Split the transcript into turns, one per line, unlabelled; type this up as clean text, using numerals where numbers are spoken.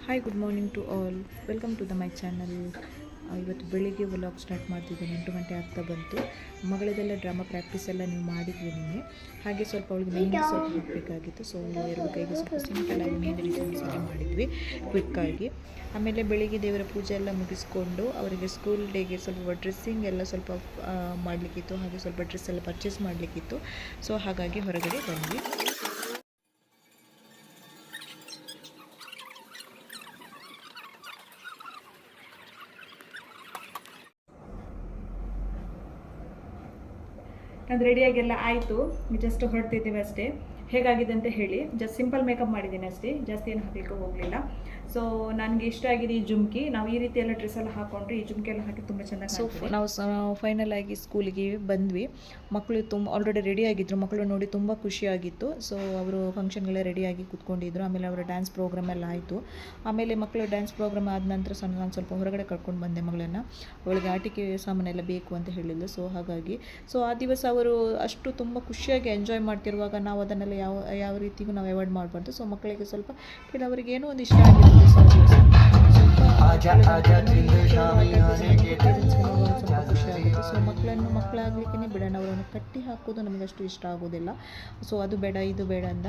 Hi good morning to all, welcome to my channel. ಇವತ್ತು ಬೆಳಿಗ್ಗೆ vlog start ಮಾಡ್ತಿದ್ದೀನಿ. 8 ಗಂಟೆ ಆಗ್ತಾ ಬಂತು. ಮಗಳದೆಲ್ಲ ಡ್ರಾಮಾ ಪ್ರಾಕ್ಟೀಸ್ ಎಲ್ಲ ನೀವು ಮಾಡಿದ್ವಿ ನಿನ್ನೆ. ಹಾಗೆ ಸ್ವಲ್ಪ ಅವಳಿಗೆ ಮೆಹಂದಿ ಸ್ವಲ್ಪ ಹಾಕಬೇಕಾಗಿತ್ತು. ಸೊ ಎರಡು ಕೈಗೆ ಸ್ವಲ್ಪ ಸಿಂಪಲಾಗಿ ಮೆಹಂದಿ ಡಿಸೈನ್ ಮಾಡಿದ್ವಿ ಕ್ವಿಕ್ಕಾಗಿ. ಆಮೇಲೆ ಬೆಳಿಗ್ಗೆ ದೇವರ ಪೂಜೆ ಎಲ್ಲ ಮುಗಿಸ್ಕೊಂಡು ಅವರಿಗೆ ಸ್ಕೂಲ್ ಡೇಗೆ ಸ್ವಲ್ಪ ಡ್ರೆಸ್ಸಿಂಗ್ ಎಲ್ಲ ಸ್ವಲ್ಪ ಮಾಡಲಿಕ್ಕಿತ್ತು. ಹಾಗೆ ಸ್ವಲ್ಪ ಡ್ರೆಸ್ ಎಲ್ಲ ಪರ್ಚೇಸ್ ಮಾಡಲಿಕ್ಕಿತ್ತು. ಸೊ ಹಾಗಾಗಿ ಹೊರಗಡೆ ಬಂದ್ವಿ. ಅದು ರೆಡಿಯಾಗೆಲ್ಲ ಆಯಿತು. ಜಸ್ಟ್ ಹೊರಡ್ತಿದ್ದೀವಿ ಅಷ್ಟೇ. ಹೇಗಾಗಿದೆ ಅಂತ ಹೇಳಿ. ಜಸ್ಟ್ ಸಿಂಪಲ್ ಮೇಕಪ್ ಮಾಡಿದ್ದೀನಿ ಅಷ್ಟೇ, ಜಾಸ್ತಿ ಏನು ಹಾಕಲಿಕ್ಕೆ ಹೋಗಲಿಲ್ಲ. ಸೊ ನನಗೆ ಇಷ್ಟ ಆಗಿದೆ ಈ ಜುಮ್ಕಿ. ನಾವು ಈ ರೀತಿ ಎಲ್ಲ ಡ್ರೆಸ್ ಎಲ್ಲ ಹಾಕ್ಕೊಂಡ್ರೆ ಈ ಜುಮ್ಕಿ ಎಲ್ಲ ಹಾಕಿ ತುಂಬ ಚೆನ್ನಾಗಿ. ಸೊ ನಾವು ಫೈನಲ್ ಆಗಿ ಸ್ಕೂಲಿಗೆ ಬಂದ್ವಿ. ಮಕ್ಕಳು ಆಲ್ರೆಡಿ ರೆಡಿ ಆಗಿದ್ರು. ಮಕ್ಕಳು ನೋಡಿ ತುಂಬ ಖುಷಿಯಾಗಿತ್ತು. ಸೊ ಅವರು ಫಂಕ್ಷನ್ಗೆಲ್ಲ ರೆಡಿಯಾಗಿ ಕೂತ್ಕೊಂಡಿದ್ರು. ಆಮೇಲೆ ಅವರ ಡ್ಯಾನ್ಸ್ ಪ್ರೋಗ್ರಾಮ್ ಎಲ್ಲ ಆಯಿತು. ಆಮೇಲೆ ಮಕ್ಕಳು ಡ್ಯಾನ್ಸ್ ಪ್ರೋಗ್ರಾಮ್ ಆದ ನಂತರ ನಾನು ಸ್ವಲ್ಪ ಹೊರಗಡೆ ಕರ್ಕೊಂಡು ಬಂದೆ ಮಗಳನ್ನು. ಅವಳಿಗೆ ಆಟಿಕೆ ಸಾಮಾನೆಲ್ಲ ಬೇಕು ಅಂತ ಹೇಳಿದ್ಲು. ಸೊ ಹಾಗಾಗಿ ಆ ದಿವಸ ಅವರು ಅಷ್ಟು ತುಂಬ ಖುಷಿಯಾಗಿ ಎಂಜಾಯ್ ಮಾಡ್ತಿರುವಾಗ ನಾವು ಅದನ್ನೆಲ್ಲ ಯಾವ ರೀತಿಗೂ ನಾವು ಅವಾಯ್ಡ್ ಮಾಡಬಾರ್ದು. ಸೊ ಮಕ್ಕಳಿಗೆ ಸ್ವಲ್ಪ ಕೆಲವರಿಗೆ ಏನೋ ಒಂದು ಇಷ್ಟ ಆಗಿರುತ್ತೆ. ಸ್ವಲ್ಪ ಖುಷಿಯಾಗುತ್ತೆ. ಸೊ ಮಕ್ಕಳಾಗಲಿಕ್ಕೆ ಬಿಡೋಣ, ಅವರನ್ನು ಕಟ್ಟಿ ಹಾಕೋದು ನಮಗೆ ಅಷ್ಟು ಇಷ್ಟ ಆಗೋದಿಲ್ಲ. ಸೊ ಅದು ಬೇಡ ಇದು ಬೇಡ ಅಂತ.